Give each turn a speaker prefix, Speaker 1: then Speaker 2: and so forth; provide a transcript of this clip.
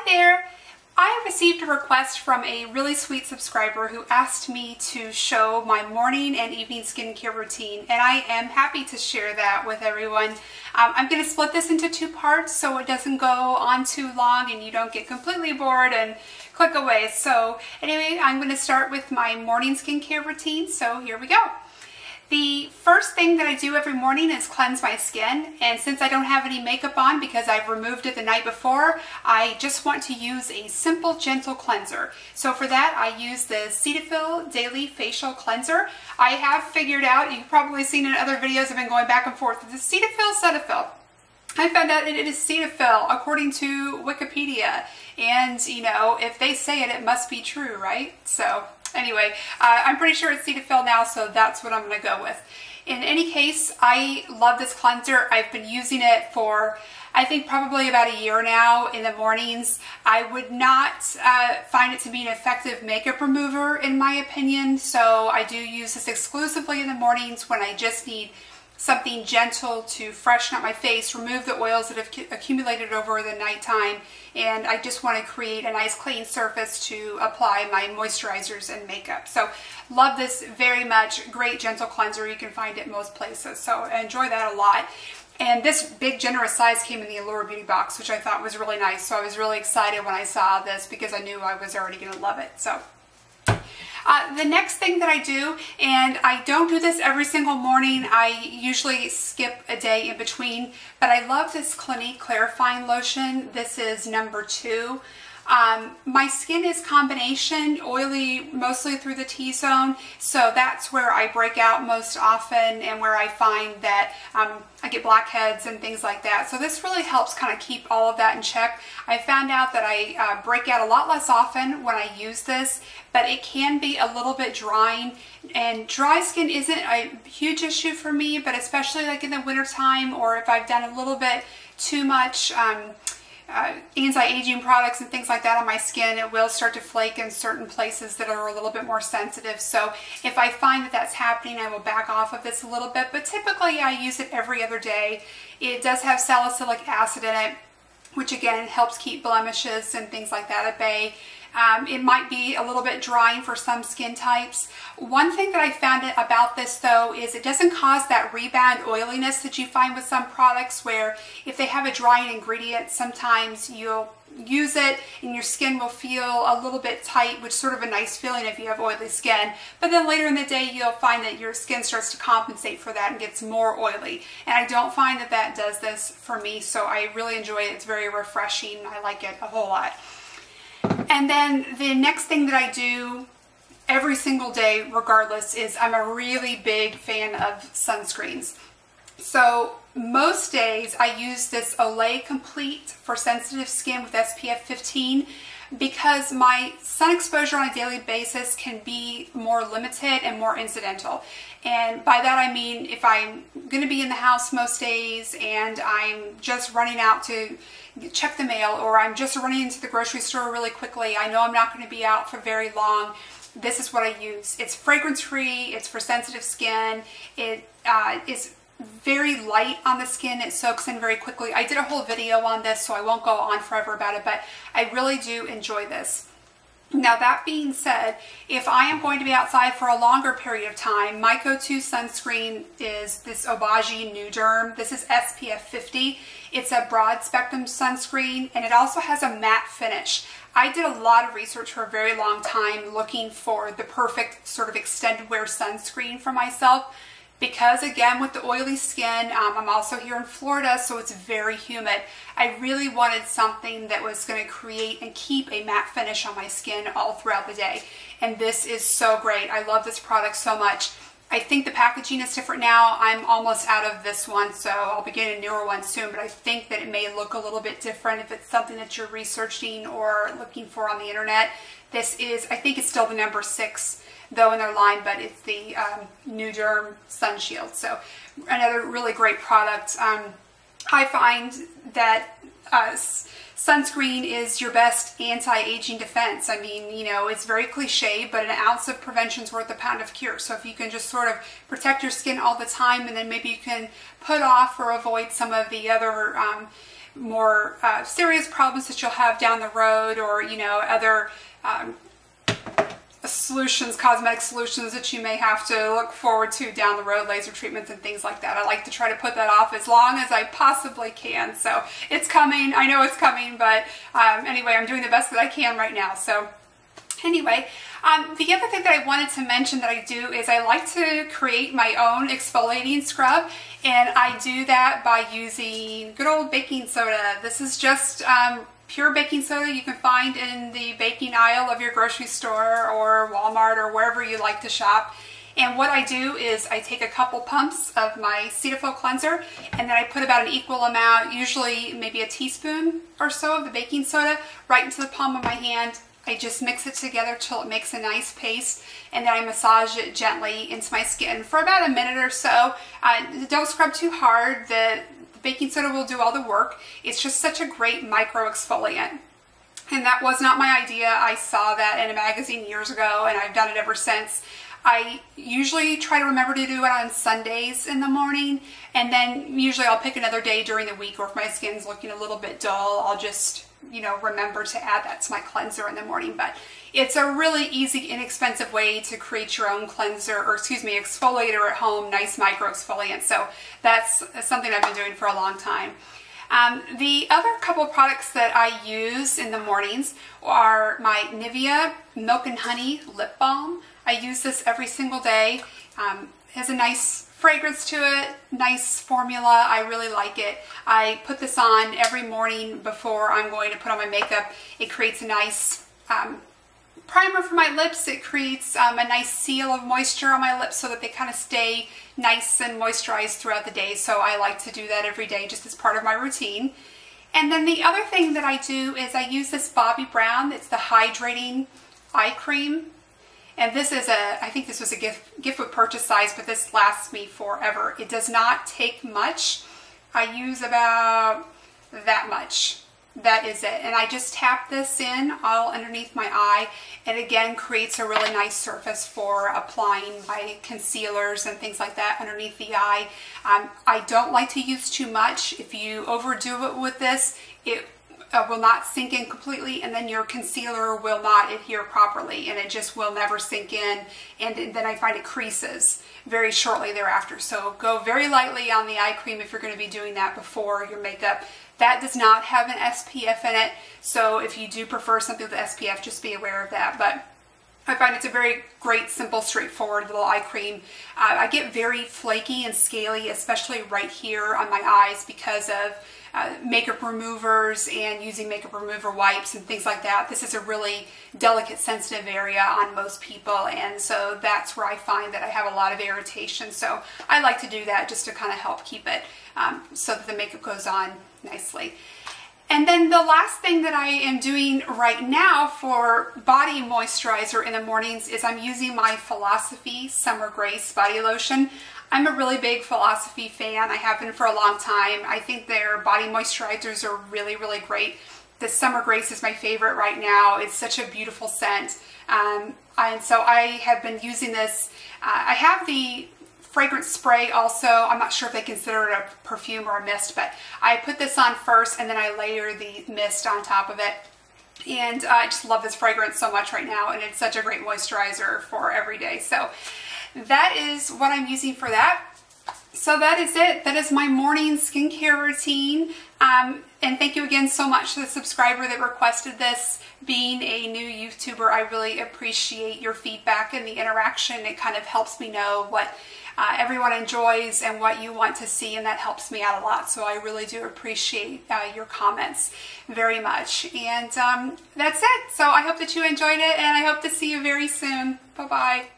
Speaker 1: Hi there! I received a request from a really sweet subscriber who asked me to show my morning and evening skincare routine, and I am happy to share that with everyone. I'm going to split this into two parts so it doesn't go on too long and you don't get completely bored and click away. So anyway, I'm going to start with my morning skincare routine, so here we go. The first thing that I do every morning is cleanse my skin, and since I don't have any makeup on because I've removed it the night before, I just want to use a simple, gentle cleanser. So for that, I use the Cetaphil Daily Facial Cleanser. I have figured out, you've probably seen in other videos, I've been going back and forth with the Cetaphil. I found out that it is Cetaphil according to Wikipedia, and you know, if they say it, it must be true, right? So anyway, I'm pretty sure it's Cetaphil now, so that's what I'm going to go with. In any case, I love this cleanser. I've been using it for, I think, probably about a year now in the mornings. I would not find it to be an effective makeup remover in my opinion, so I do use this exclusively in the mornings when I just need something gentle to freshen up my face, remove the oils that have accumulated over the nighttime, and I just want to create a nice clean surface to apply my moisturizers and makeup. So love this very much. Great gentle cleanser. You can find it most places, so I enjoy that a lot. And this big generous size came in the Allure Beauty box, which I thought was really nice, so I was really excited when I saw this because I knew I was already going to love it. So the next thing that I do, and I don't do this every single morning, I usually skip a day in between, but I love this Clinique Clarifying Lotion. This is number 2. My skin is combination, oily mostly through the T-zone, so that's where I break out most often and where I find that I get blackheads and things like that. So this really helps kind of keep all of that in check. I found out that I break out a lot less often when I use this, but it can be a little bit drying, and dry skin isn't a huge issue for me, but especially like in the wintertime, or if I've done a little bit too much anti-aging products and things like that on my skin, it will start to flake in certain places that are a little bit more sensitive. So if I find that that's happening, I will back off of this a little bit, but typically I use it every other day. It does have salicylic acid in it, which again helps keep blemishes and things like that at bay. It might be a little bit drying for some skin types. One thing that I found about this though is it doesn't cause that rebound oiliness that you find with some products, where if they have a drying ingredient, sometimes you'll use it and your skin will feel a little bit tight, which is sort of a nice feeling if you have oily skin, but then later in the day you'll find that your skin starts to compensate for that and gets more oily, and I don't find that that does this for me, so I really enjoy it. It's very refreshing. I like it a whole lot. And then the next thing that I do every single day regardless is I'm a really big fan of sunscreens. So most days I use this Olay Complete for sensitive skin with SPF 15 because my sun exposure on a daily basis can be more limited and more incidental. And by that I mean if I'm going to be in the house most days and I'm just running out to check the mail, or I'm just running into the grocery store really quickly, I know I'm not going to be out for very long, this is what I use. It's fragrance free, it's for sensitive skin, it is very light on the skin, it soaks in very quickly. I did a whole video on this, so I won't go on forever about it, but I really do enjoy this. Now that being said, if I am going to be outside for a longer period of time, my go-to sunscreen is this Obagi Nu Derm. This is SPF 50. It's a broad spectrum sunscreen, and it also has a matte finish. I did a lot of research for a very long time looking for the perfect sort of extended wear sunscreen for myself, because again, with the oily skin, I'm also here in Florida, so it's very humid. I really wanted something that was going to create and keep a matte finish on my skin all throughout the day. And this is so great. I love this product so much. I think the packaging is different now. I'm almost out of this one, so I'll be getting a newer one soon, but I think that it may look a little bit different if it's something that you're researching or looking for on the internet. This is, I think it's still the number 6 though in their line, but it's the Nu Derm Sun Shield. So another really great product. I find that sunscreen is your best anti-aging defense. I mean, you know, it's very cliche, but an ounce of prevention is worth a pound of cure. So if you can just sort of protect your skin all the time, and then maybe you can put off or avoid some of the other more serious problems that you'll have down the road, or, you know, other solutions, cosmetic solutions that you may have to look forward to down the road, laser treatments and things like that. I like to try to put that off as long as I possibly can. So it's coming. I know it's coming, but anyway, I'm doing the best that I can right now. So anyway, the other thing that I wanted to mention that I do is I like to create my own exfoliating scrub, and I do that by using good old baking soda. This is just pure baking soda you can find in the baking aisle of your grocery store or Walmart or wherever you like to shop. And what I do is I take a couple pumps of my Cetaphil cleanser, and then I put about an equal amount, usually maybe a teaspoon or so of the baking soda, right into the palm of my hand. I just mix it together till it makes a nice paste, and then I massage it gently into my skin for about a minute or so. Don't scrub too hard. The baking soda will do all the work. It's just such a great micro exfoliant. And that was not my idea. I saw that in a magazine years ago, and I've done it ever since. I usually try to remember to do it on Sundays in the morning, and then usually I'll pick another day during the week, or if my skin's looking a little bit dull, I'll just, you know, remember to add that to my cleanser in the morning. But it's a really easy, inexpensive way to create your own cleanser, or excuse me, exfoliator at home, nice micro exfoliant. So that's something I've been doing for a long time. The other couple of products that I use in the mornings are my Nivea Milk and Honey Lip Balm. I use this every single day. It has a nice fragrance to it, nice formula. I really like it. I put this on every morning before I'm going to put on my makeup. It creates a nice primer for my lips. It creates a nice seal of moisture on my lips so that they kind of stay nice and moisturized throughout the day. So I like to do that every day just as part of my routine. And then the other thing that I do is I use this Bobbi Brown. It's the hydrating eye cream. And this is I think this was a gift with purchase size, but this lasts me forever. It does not take much. I use about that much. That is it. And I just tap this in all underneath my eye. It again creates a really nice surface for applying my concealers and things like that underneath the eye. I don't like to use too much. If you overdo it with this, it will not sink in completely, and then your concealer will not adhere properly, and it just will never sink in, and then I find it creases very shortly thereafter. So go very lightly on the eye cream if you're going to be doing that before your makeup. That does not have an SPF in it, so if you do prefer something with SPF, just be aware of that. But I find it's a very great, simple, straightforward little eye cream. I get very flaky and scaly, especially right here on my eyes, because of makeup removers and using makeup remover wipes and things like that. This is a really delicate, sensitive area on most people, and so that's where I find that I have a lot of irritation. So I like to do that just to kind of help keep it so that the makeup goes on nicely. And then the last thing that I am doing right now for body moisturizer in the mornings is I'm using my Philosophy Summer Grace body lotion. I'm a really big Philosophy fan. I have been for a long time. I think their body moisturizers are really, really great. The Summer Grace is my favorite right now. It's such a beautiful scent. And so I have been using this. I have the fragrance spray also. I'm not sure if they consider it a perfume or a mist, but I put this on first and then I layer the mist on top of it. And I just love this fragrance so much right now, and it's such a great moisturizer for every day. So that is what I'm using for that. So that is it. That is my morning skincare routine. And thank you again so much to the subscriber that requested this. Being a new YouTuber, I really appreciate your feedback and the interaction. It kind of helps me know what everyone enjoys and what you want to see, and that helps me out a lot. So I really do appreciate your comments very much. And that's it. So I hope that you enjoyed it, and I hope to see you very soon. Bye-bye.